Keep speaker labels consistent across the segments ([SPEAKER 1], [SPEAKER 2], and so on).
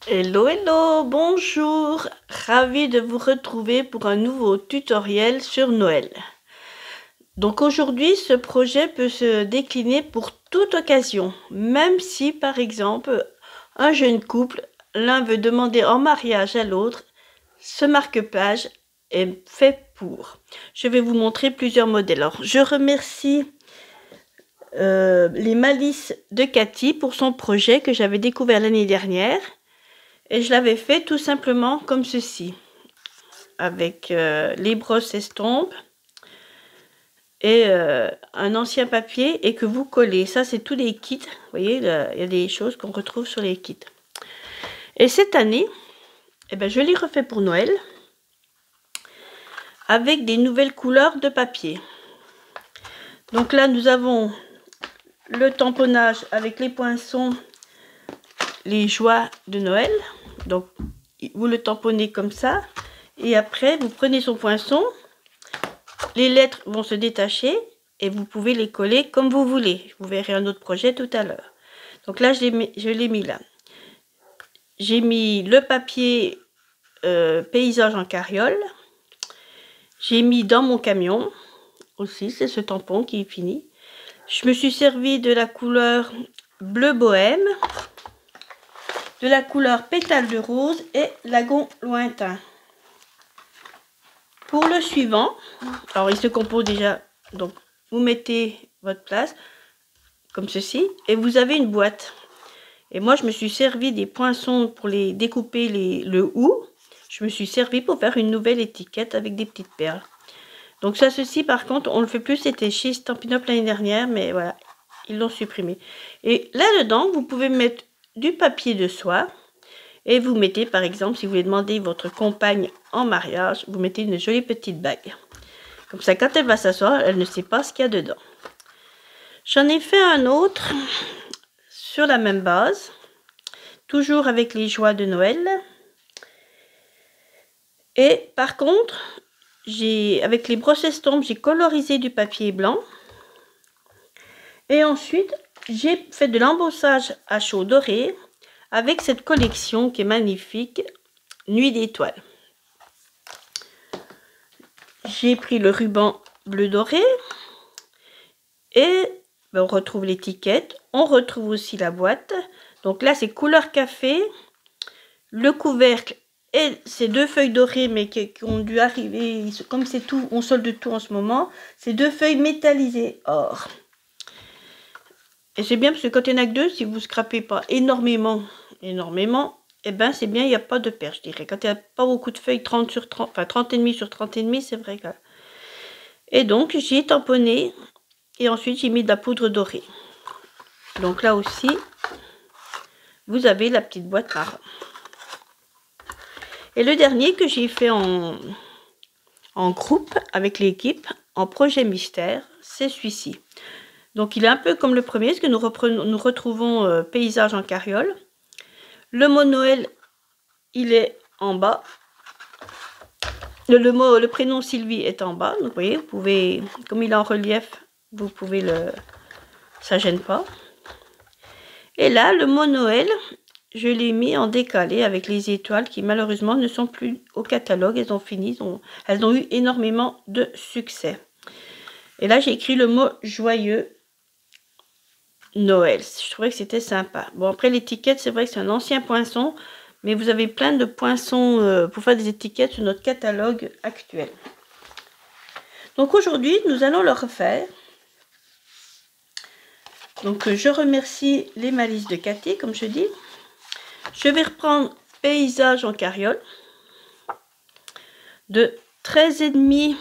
[SPEAKER 1] Hello, hello, bonjour, ravi de vous retrouver pour un nouveau tutoriel sur Noël. Donc aujourd'hui, ce projet peut se décliner pour toute occasion, même si par exemple, un jeune couple, l'un veut demander en mariage à l'autre, ce marque-page est fait pour. Je vais vous montrer plusieurs modèles. Alors, je remercie les malices de Cathy pour son projet que j'avais découvert l'année dernière. Et je l'avais fait tout simplement comme ceci, avec les brosses estampes et un ancien papier et que vous collez. Ça, c'est tous les kits. Vous voyez, il y a des choses qu'on retrouve sur les kits. Et cette année, eh ben, je l'ai refait pour Noël avec des nouvelles couleurs de papier. Donc là, nous avons le tamponnage avec les poinçons, les joies de Noël. Donc, vous le tamponnez comme ça. Et après, vous prenez son poinçon. Les lettres vont se détacher et vous pouvez les coller comme vous voulez. Vous verrez un autre projet tout à l'heure. Donc là, je l'ai mis là. J'ai mis le papier paysage en carriole. J'ai mis dans mon camion aussi, c'est ce tampon qui est fini. Je me suis servi de la couleur bleu bohème, de la couleur pétale de rose et lagon lointain. Pour le suivant, alors il se compose déjà, donc vous mettez votre place comme ceci et vous avez une boîte. Et moi je me suis servi des poinçons pour les découper le hou. Je me suis servi pour faire une nouvelle étiquette avec des petites perles. Donc ça, ceci par contre on le fait plus, c'était chez Stampin' Up l'année dernière, mais voilà, ils l'ont supprimé. Et là-dedans vous pouvez mettre du papier de soie. Et vous mettez, par exemple, si vous voulez demander votre compagne en mariage, vous mettez une jolie petite bague. Comme ça, quand elle va s'asseoir, elle ne sait pas ce qu'il y a dedans. J'en ai fait un autre sur la même base, toujours avec les joies de Noël. Et par contre, avec les brosses estampes, j'ai colorisé du papier blanc. Et ensuite, j'ai fait de l'embossage à chaud doré avec cette collection qui est magnifique, Nuit d'étoiles. J'ai pris le ruban bleu doré et ben, on retrouve l'étiquette, on retrouve aussi la boîte. Donc là c'est couleur café, le couvercle et ces deux feuilles dorées mais qui ont dû arriver, comme c'est tout, on solde tout en ce moment, c'est deux feuilles métallisées or. Et c'est bien parce que quand il n'y en a que deux, si vous ne scrapez pas énormément, et ben c'est bien, il n'y a pas de perte, je dirais. Quand il n'y a pas beaucoup de feuilles, 30 sur 30, enfin 30,5 sur 30,5, c'est vrai que... Et donc j'ai tamponné et ensuite j'ai mis de la poudre dorée. Donc là aussi, vous avez la petite boîte marron. Et le dernier que j'ai fait en groupe avec l'équipe, en projet mystère, c'est celui-ci. Donc il est un peu comme le premier, parce que nous retrouvons paysage en carriole. Le mot Noël, il est en bas. Le prénom Sylvie est en bas. Donc vous voyez, vous pouvez, comme il est en relief, vous pouvez ça gêne pas. Et là, le mot Noël, je l'ai mis en décalé avec les étoiles qui malheureusement ne sont plus au catalogue. Elles ont fini, elles ont eu énormément de succès. Et là, j'ai écrit le mot joyeux Noël. Je trouvais que c'était sympa. Bon, après l'étiquette, c'est vrai que c'est un ancien poinçon, mais vous avez plein de poinçons pour faire des étiquettes sur notre catalogue actuel. Donc aujourd'hui, nous allons le refaire. Donc je remercie les malices de Cathy, comme je dis. Je vais reprendre paysage en carriole de 13,5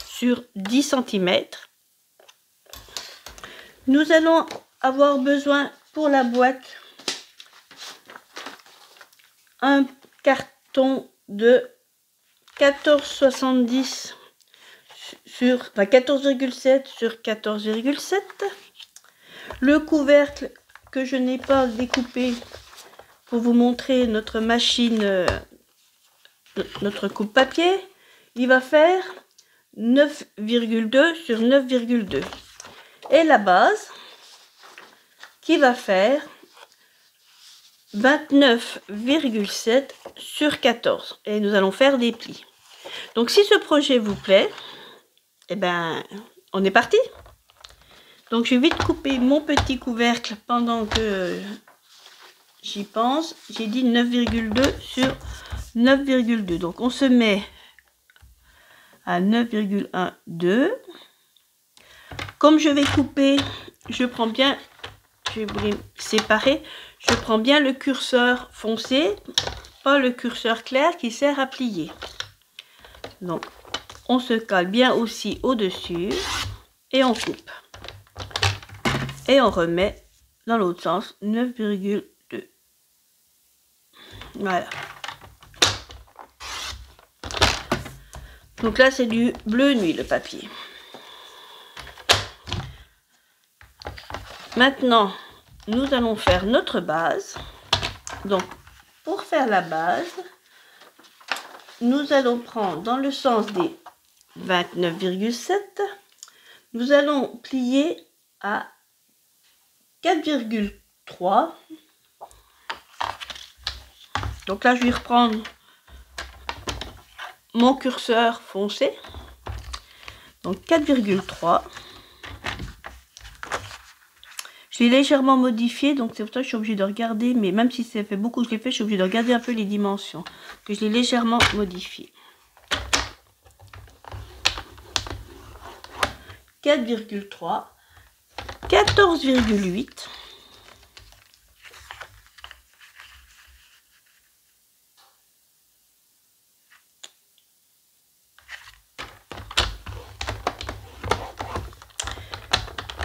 [SPEAKER 1] sur 10 cm. Nous allons avoir besoin pour la boîte un carton de 14,70 sur 14,7 sur 14,7. Le couvercle que je n'ai pas découpé pour vous montrer notre machine, notre coupe-papier, il va faire 9,2 sur 9,2. Et la base qui va faire 29,7 sur 14 et nous allons faire des plis. Donc si ce projet vous plaît, eh ben on est parti. Donc je vais vite couper mon petit couvercle pendant que j'y pense. J'ai dit 9,2 sur 9,2. Donc on se met à 9,12. Comme je vais couper, je prends bien, je vais vous les séparer, je prends bien le curseur foncé, pas le curseur clair qui sert à plier. Donc on se cale bien aussi au-dessus et on coupe. Et on remet dans l'autre sens 9,2. Voilà. Donc là c'est du bleu nuit le papier. Maintenant nous allons faire notre base. Donc pour faire la base, nous allons prendre dans le sens des 29,7, nous allons plier à 4,3. Donc là je vais reprendre mon curseur foncé. Donc 4,3. Je l'ai légèrement modifié, donc c'est pour ça que je suis obligée de regarder, mais même si ça fait beaucoup que je l'ai fait, je suis obligée de regarder un peu les dimensions, que je l'ai légèrement modifié. 4,3, 14,8.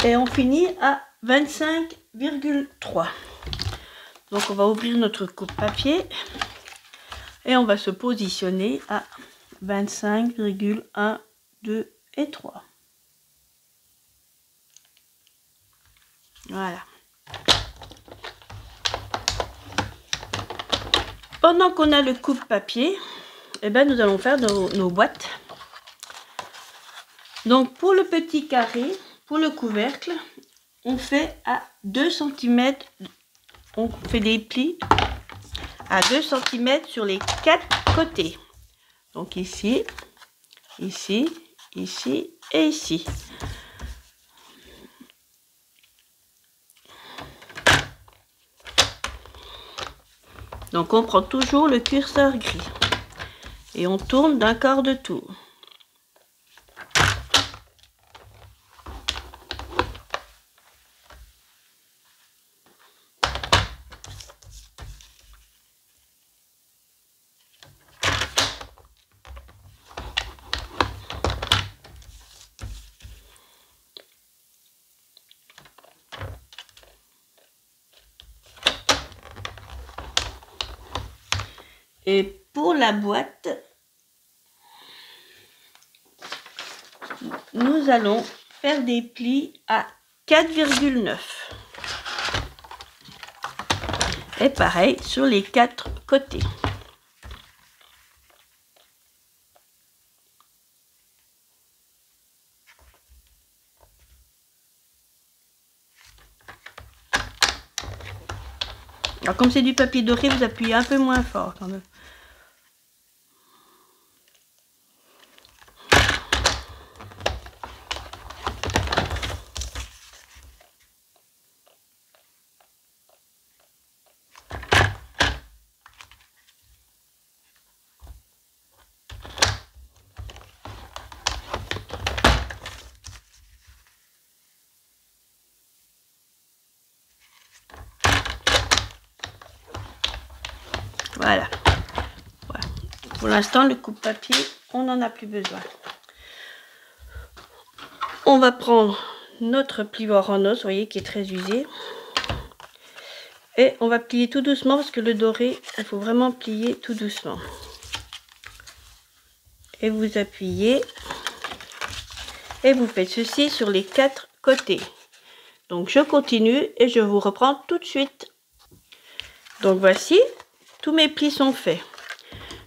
[SPEAKER 1] Et on finit à 25,3. Donc on va ouvrir notre coupe papier et on va se positionner à 25,1, 2 et 3. Voilà. Pendant qu'on a le coupe papier, eh ben, nous allons faire nos boîtes. Donc pour le petit carré, pour le couvercle, on fait à 2 cm, on fait des plis à 2 cm sur les 4 côtés. Donc ici, ici, ici et ici. Donc on prend toujours le curseur gris et on tourne d'un quart de tour. Et pour la boîte, nous allons faire des plis à 4,9. Et pareil sur les 4 côtés. Alors comme c'est du papier doré, vous appuyez un peu moins fort quand même. Voilà. Voilà. Pour l'instant, le coupe-papier, on n'en a plus besoin. On va prendre notre plioir en os, vous voyez, qui est très usé. Et on va plier tout doucement parce que le doré, il faut vraiment plier tout doucement. Et vous appuyez. Et vous faites ceci sur les 4 côtés. Donc je continue et je vous reprends tout de suite. Donc voici, tous mes plis sont faits.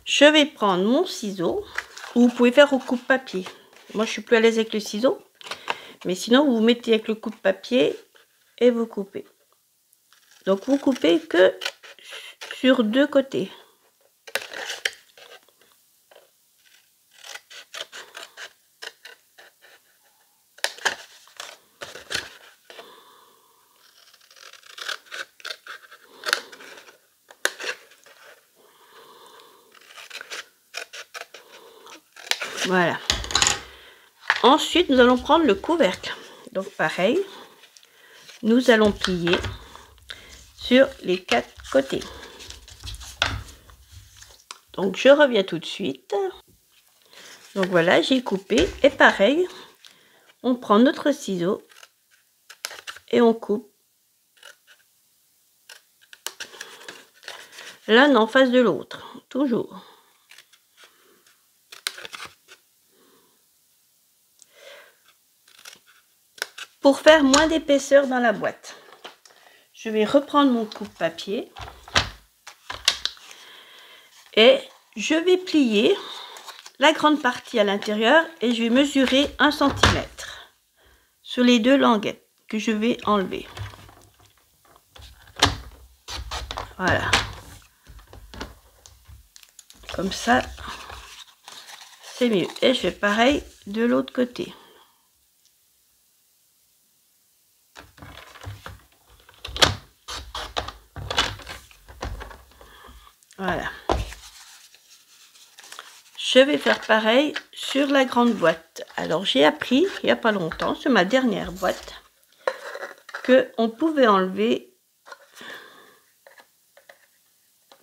[SPEAKER 1] Je vais prendre mon ciseau, ou vous pouvez faire au coupe-papier. Moi je suis plus à l'aise avec le ciseau, mais sinon vous vous mettez avec le coupe-papier et vous coupez. Donc vous coupez que sur 2 côtés. Voilà. Ensuite, nous allons prendre le couvercle. Donc pareil, nous allons plier sur les 4 côtés. Donc je reviens tout de suite. Donc voilà, j'ai coupé et pareil, on prend notre ciseau et on coupe l'un en face de l'autre, toujours. Pour faire moins d'épaisseur dans la boîte, je vais reprendre mon coupe-papier et je vais plier la grande partie à l'intérieur et je vais mesurer 1 cm sur les 2 languettes que je vais enlever. Voilà. Comme ça, c'est mieux. Et je fais pareil de l'autre côté. Voilà. Je vais faire pareil sur la grande boîte. Alors j'ai appris il n'y a pas longtemps sur ma dernière boîte que on pouvait enlever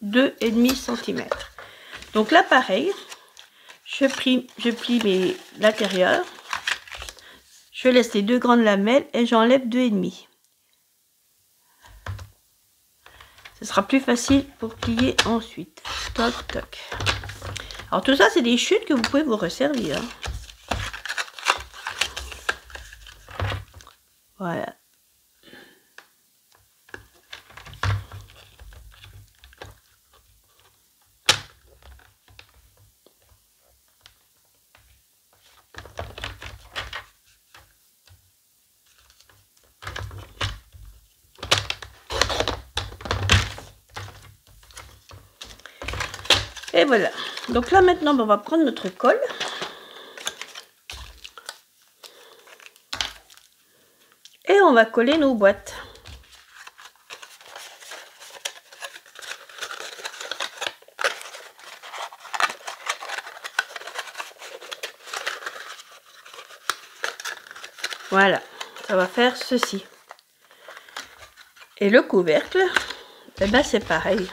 [SPEAKER 1] 2,5 cm. Donc là pareil, je plie l'intérieur, je laisse les 2 grandes lamelles et j'enlève 2,5. Ce sera plus facile pour plier ensuite. Toc toc. Alors tout ça c'est des chutes que vous pouvez vous resservir. Voilà. Et voilà. Donc là maintenant on va prendre notre colle. Et on va coller nos boîtes. Voilà, ça va faire ceci. Et le couvercle, eh ben c'est pareil.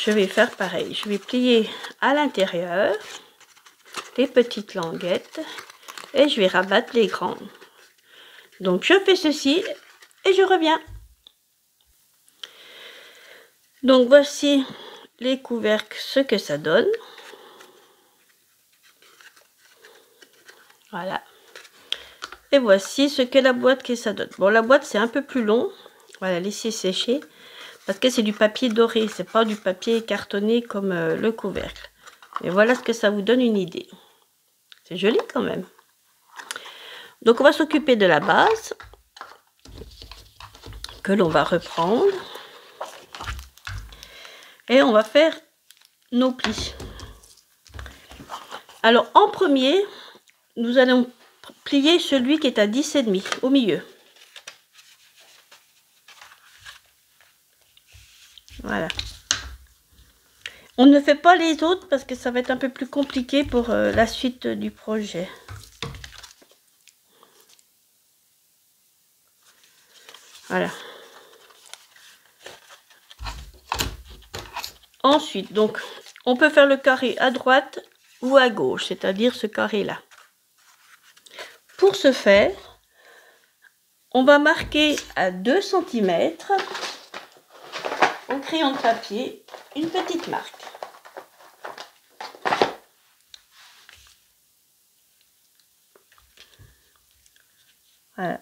[SPEAKER 1] Je vais faire pareil. Je vais plier à l'intérieur les petites languettes et je vais rabattre les grandes. Donc je fais ceci et je reviens. Donc voici les couvercles, ce que ça donne. Voilà. Et voici ce que la boîte que ça donne. Bon, la boîte c'est un peu plus long. Voilà, laisser sécher. Parce que c'est du papier doré, c'est pas du papier cartonné comme le couvercle. Et voilà ce que ça vous donne une idée. C'est joli quand même. Donc on va s'occuper de la base. Que l'on va reprendre. Et on va faire nos plis. Alors en premier, nous allons plier celui qui est à 10,5 au milieu. Voilà. On ne fait pas les autres parce que ça va être un peu plus compliqué pour la suite du projet. Voilà. Ensuite, donc, on peut faire le carré à droite ou à gauche, c'est-à-dire ce carré-là. Pour ce faire, on va marquer à 2 cm au crayon de papier une petite marque. Voilà.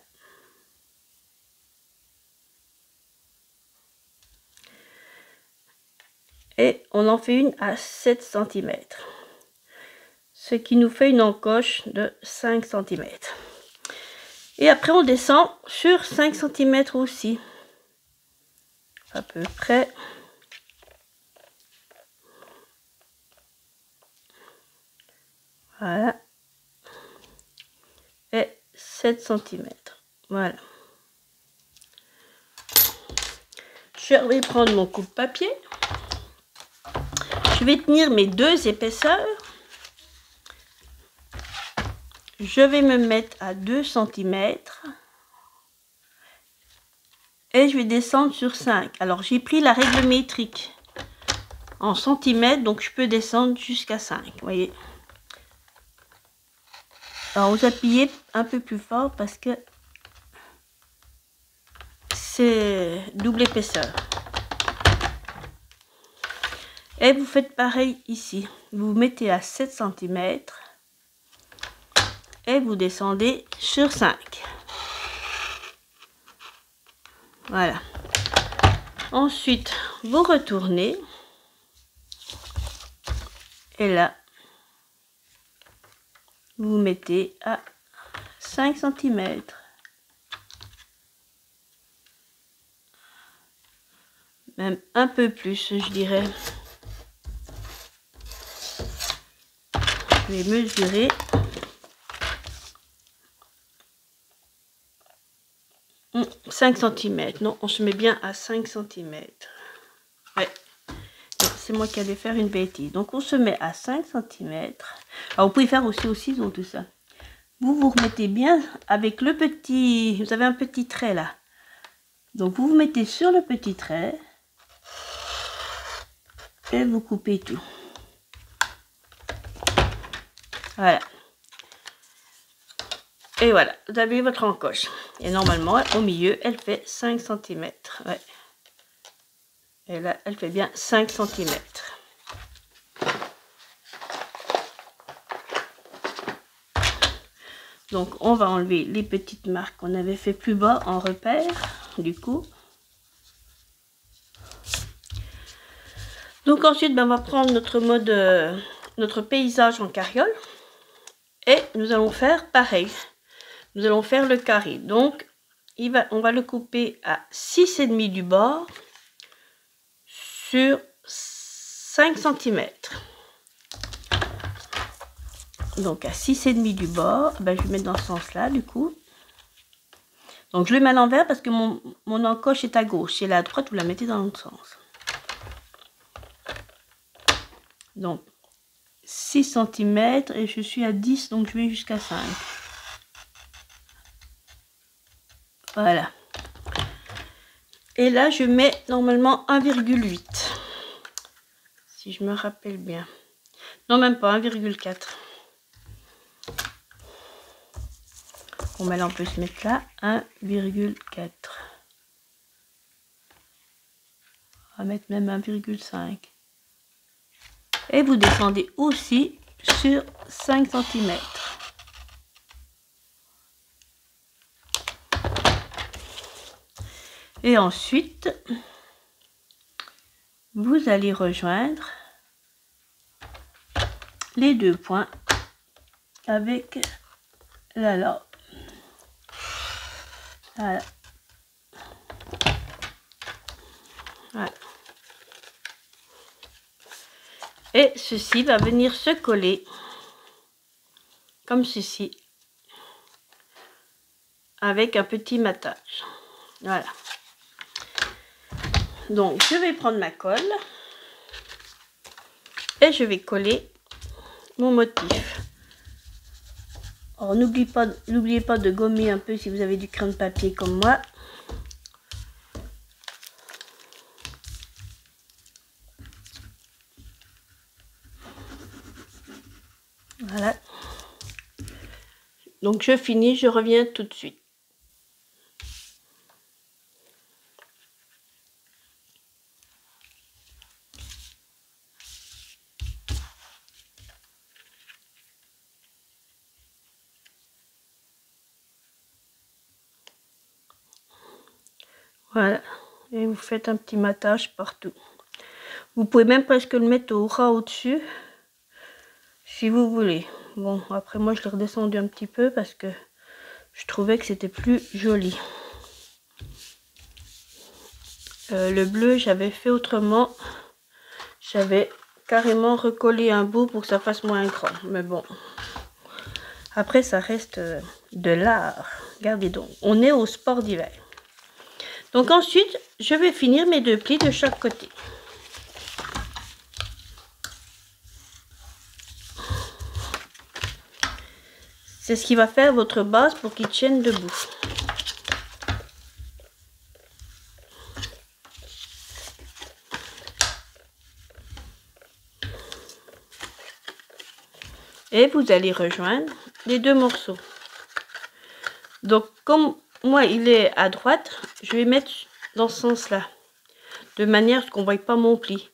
[SPEAKER 1] Et on en fait une à 7 cm. Ce qui nous fait une encoche de 5 cm. Et après on descend sur 5 cm aussi. À peu près. 7 cm. Voilà. Je vais prendre mon coupe-papier. Je vais tenir mes deux épaisseurs. Je vais me mettre à 2 cm. Et je vais descendre sur 5. Alors, j'ai pris la règle métrique en centimètres, donc je peux descendre jusqu'à 5. Vous voyez. Alors, vous appuyez un peu plus fort parce que c'est double épaisseur. Et vous faites pareil ici. Vous mettez à 7 cm et vous descendez sur 5. Voilà. Ensuite, vous retournez. Et là, vous mettez à 5 cm. Même un peu plus, je dirais. Je vais mesurer. Mmh, 5 cm. Non, on se met bien à 5 cm. Ouais. C'est moi qui allais faire une bêtise. Donc, on se met à 5 cm. Alors, vous pouvez faire aussi au ciseau, tout ça. Vous vous remettez bien avec le petit... Vous avez un petit trait là. Donc, vous vous mettez sur le petit trait. Et vous coupez tout. Voilà. Et voilà, vous avez votre encoche. Et normalement, au milieu, elle fait 5 cm. Ouais. Et là, elle fait bien 5 cm. Donc, on va enlever les petites marques qu'on avait fait plus bas en repère, du coup. Donc, ensuite, ben, on va prendre notre mode, notre paysage en carriole. Et nous allons faire pareil. Nous allons faire le carré. Donc, on va le couper à 6,5 du bord sur 5 cm. Donc, à 6,5 du bord, ben, je vais mettre dans ce sens-là, du coup. Donc, je le mets à l'envers parce que mon encoche est à gauche. Si elle est à droite, vous la mettez dans l'autre sens. Donc, 6 cm et je suis à 10, donc je vais jusqu'à 5. Voilà. Et là, je mets normalement 1,8. Si je me rappelle bien. Non, même pas, 1,4. Bon, ben là, on peut se mettre là, 1,4. On va mettre même 1,5. Et vous descendez aussi sur 5 cm. Et ensuite, vous allez rejoindre les deux points avec la lame. Voilà. Voilà. Et ceci va venir se coller comme ceci avec un petit matage. Voilà. Donc, je vais prendre ma colle et je vais coller mon motif. Alors, n'oubliez pas de gommer un peu si vous avez du crayon de papier comme moi. Voilà. Donc, je finis, je reviens tout de suite. Voilà, et vous faites un petit matage partout. Vous pouvez même presque le mettre au ras au-dessus, si vous voulez. Bon, après moi je l'ai redescendu un petit peu parce que je trouvais que c'était plus joli. Le bleu, j'avais fait autrement. J'avais carrément recollé un bout pour que ça fasse moins grand. Mais bon, après ça reste de l'art. Regardez donc, on est au sport d'hiver. Donc ensuite, je vais finir mes 2 plis de chaque côté. C'est ce qui va faire votre base pour qu'il tienne debout. Et vous allez rejoindre les 2 morceaux. Donc comme moi il est à droite, je vais mettre dans ce sens-là, de manière à ce qu'on ne voit pas mon pli.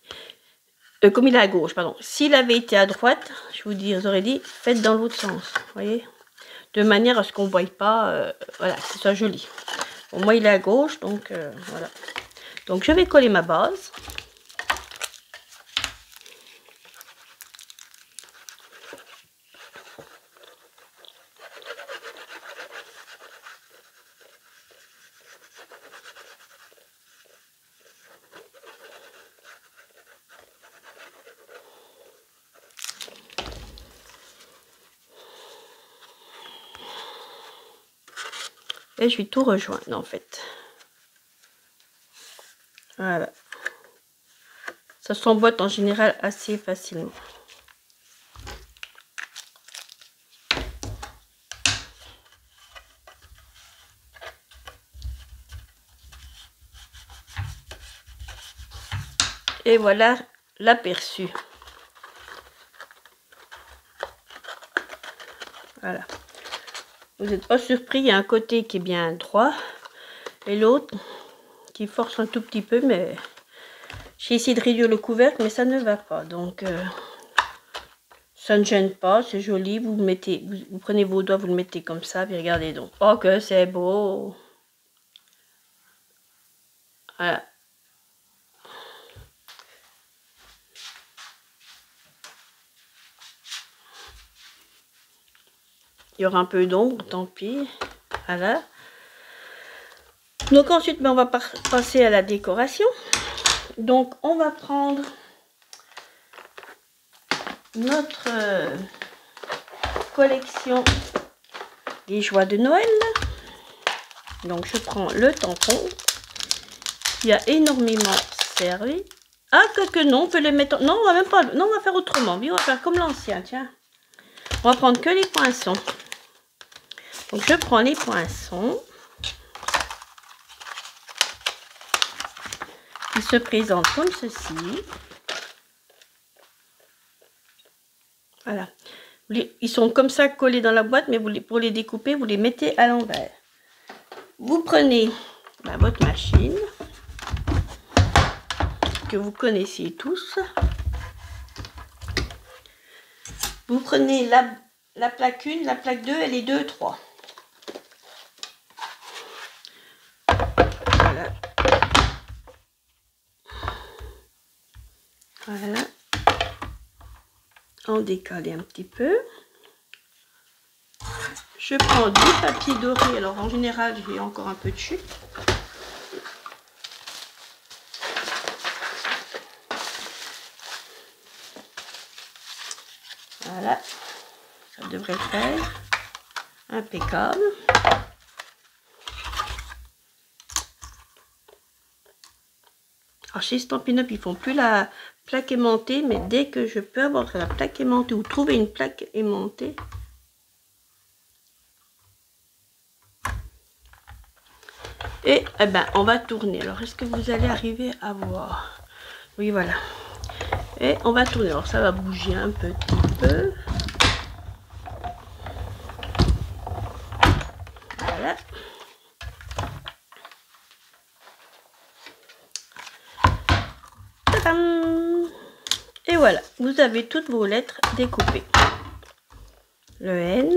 [SPEAKER 1] Comme il est à gauche, pardon. S'il avait été à droite, je vous aurais dit, faites dans l'autre sens, voyez, de manière à ce qu'on ne voie pas, voilà, que ce soit joli. Bon, moi il est à gauche, donc voilà. Donc je vais coller ma base. Et je vais tout rejoindre en fait. Voilà. Ça s'emboîte en général assez facilement. Et voilà l'aperçu. Voilà. Vous n'êtes pas surpris, il y a un côté qui est bien droit et l'autre qui force un tout petit peu, mais j'ai essayé de réduire le couvercle, mais ça ne va pas. Donc ça ne gêne pas, c'est joli. Vous mettez, vous prenez vos doigts, vous le mettez comme ça, puis regardez donc. Oh que c'est beau. Voilà. Il y aura un peu d'ombre, tant pis. Voilà. Donc ensuite, on va passer à la décoration. Donc on va prendre notre collection des joies de Noël. Donc je prends le tampon qui a énormément servi. Ah que non, on peut les mettre. Non, on va même pas. Non, on va faire autrement. Oui, on va faire comme l'ancien. Tiens, on va prendre que les poinçons. Donc je prends les poinçons qui se présentent comme ceci. Voilà. Ils sont comme ça collés dans la boîte, mais pour les découper, vous les mettez à l'envers. Vous prenez votre machine que vous connaissez tous. Vous prenez la plaque 1, la plaque 2 et les 2, 3. Voilà. Voilà. On décale un petit peu. Je prends du papier doré. Alors en général, j'ai encore un peu de chute. Voilà. Ça devrait faire impeccable. Alors chez Stampin' Up, ils font plus la plaque aimantée, mais dès que je peux avoir la plaque aimantée ou trouver une plaque aimantée, et eh ben on va tourner. Alors est-ce que vous allez arriver à voir? Oui, voilà. Et on va tourner. Alors ça va bouger un petit peu. Voilà. Tadam! Et voilà, vous avez toutes vos lettres découpées. Le N,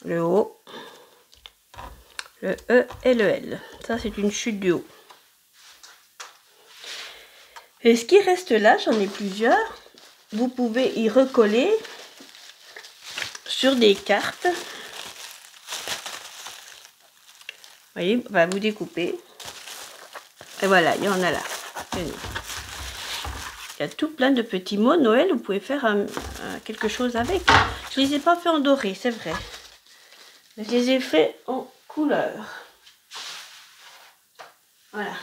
[SPEAKER 1] le O, le E et le L. Ça, c'est une chute du haut. Et ce qui reste là, j'en ai plusieurs. Vous pouvez y recoller sur des cartes. Vous voyez, vous découpez. Et voilà, il y en a là. Tenez. Il y a tout plein de petits mots Noël, vous pouvez faire quelque chose avec. Je ne les ai pas fait en doré, c'est vrai. Mais je les ai fait en couleur. Voilà.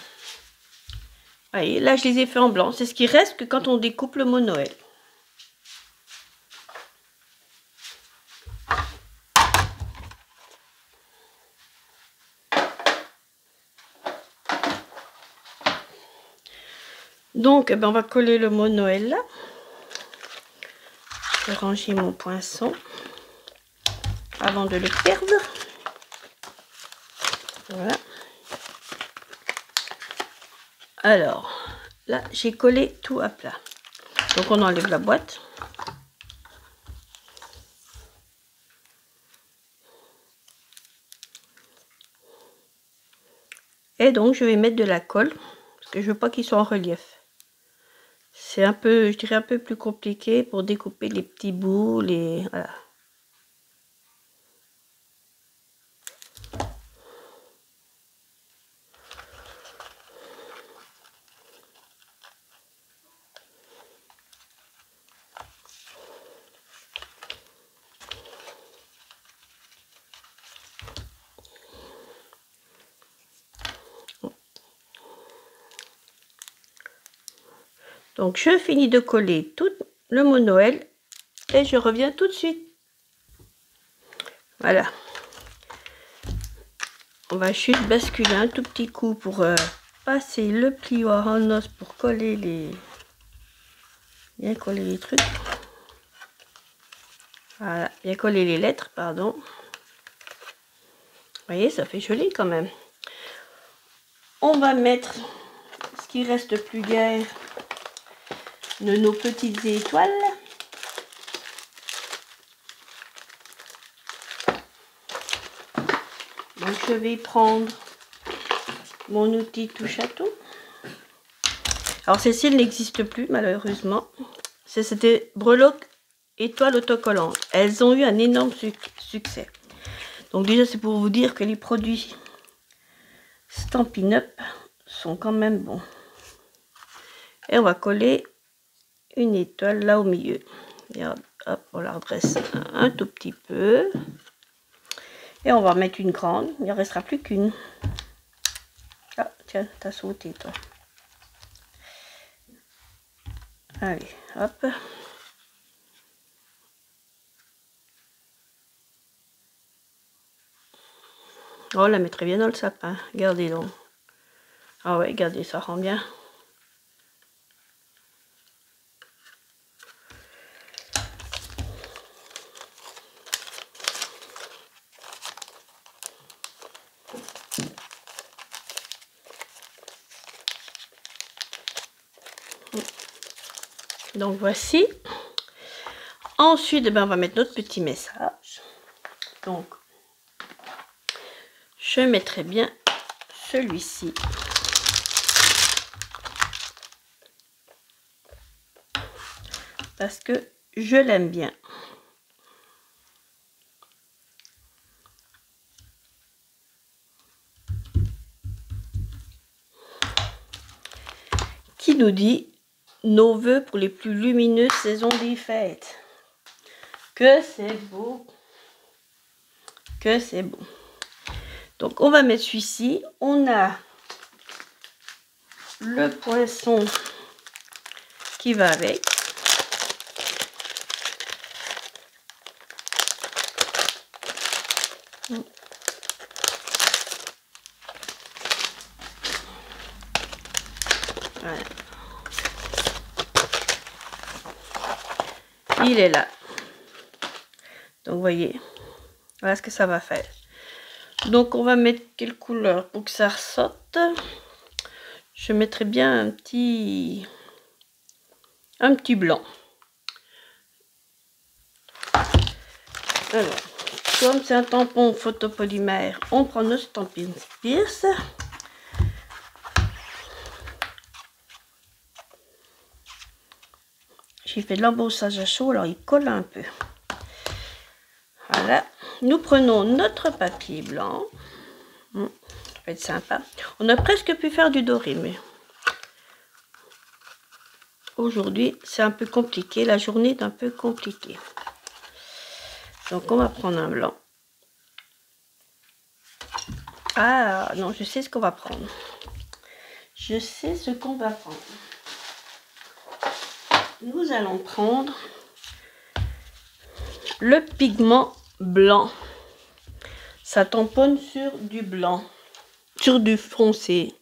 [SPEAKER 1] Voyez, là je les ai fait en blanc. C'est ce qui reste que quand on découpe le mot Noël. Donc, eh ben, on va coller le mot Noël là. Je vais ranger mon poinçon avant de le perdre. Voilà. Alors, là, j'ai collé tout à plat. Donc, on enlève la boîte. Et donc, je vais mettre de la colle, parce que je veux pas qu'il soit en relief. C'est un peu, je dirais, un peu plus compliqué pour découper les petits bouts, voilà. Donc, je finis de coller tout le mot Noël et je reviens tout de suite. Voilà. On va juste basculer un tout petit coup pour passer le plioir en os pour coller bien coller les trucs. Voilà, bien coller les lettres, pardon. Vous voyez, ça fait joli quand même. On va mettre ce qui reste plus guère de nos petites étoiles. Donc je vais prendre mon outil touche à tout. Alors celle-ci n'existe plus malheureusement. C'était breloque étoile autocollante. Elles ont eu un énorme succès. Donc déjà c'est pour vous dire que les produits Stampin' Up sont quand même bons. Et on va coller une étoile là au milieu. Et hop, on la redresse un tout petit peu. Et on va mettre une grande. Il ne restera plus qu'une. Ah, tiens, t'as sauté, toi. Allez, hop. Oh, on la mettrait bien dans le sapin. Regardez donc. Ah ouais, regardez, ça rend bien. Donc voici. Ensuite, ben, on va mettre notre petit message. Donc, je mettrai bien celui-ci. Parce que je l'aime bien. Qui nous dit nos vœux pour les plus lumineuses saisons des fêtes. Que c'est beau. Que c'est beau. Donc on va mettre celui-ci. On a le poinçon qui va avec. Voilà. Il est là. Donc vous voyez, voilà ce que ça va faire. Donc on va mettre quelle couleur pour que ça ressorte. Je mettrai bien un petit blanc. Alors, comme c'est un tampon photopolymère, on prend notre Stampin' Pierce. J'ai fait de l'embossage à chaud, alors il colle un peu. Voilà. Nous prenons notre papier blanc. Ça va être sympa. On a presque pu faire du doré, mais... aujourd'hui, c'est un peu compliqué. La journée est un peu compliquée. Donc, on va prendre un blanc. Ah, non, je sais ce qu'on va prendre. Je sais ce qu'on va prendre. Nous allons prendre le pigment blanc. Ça tamponne sur du blanc, sur du foncé.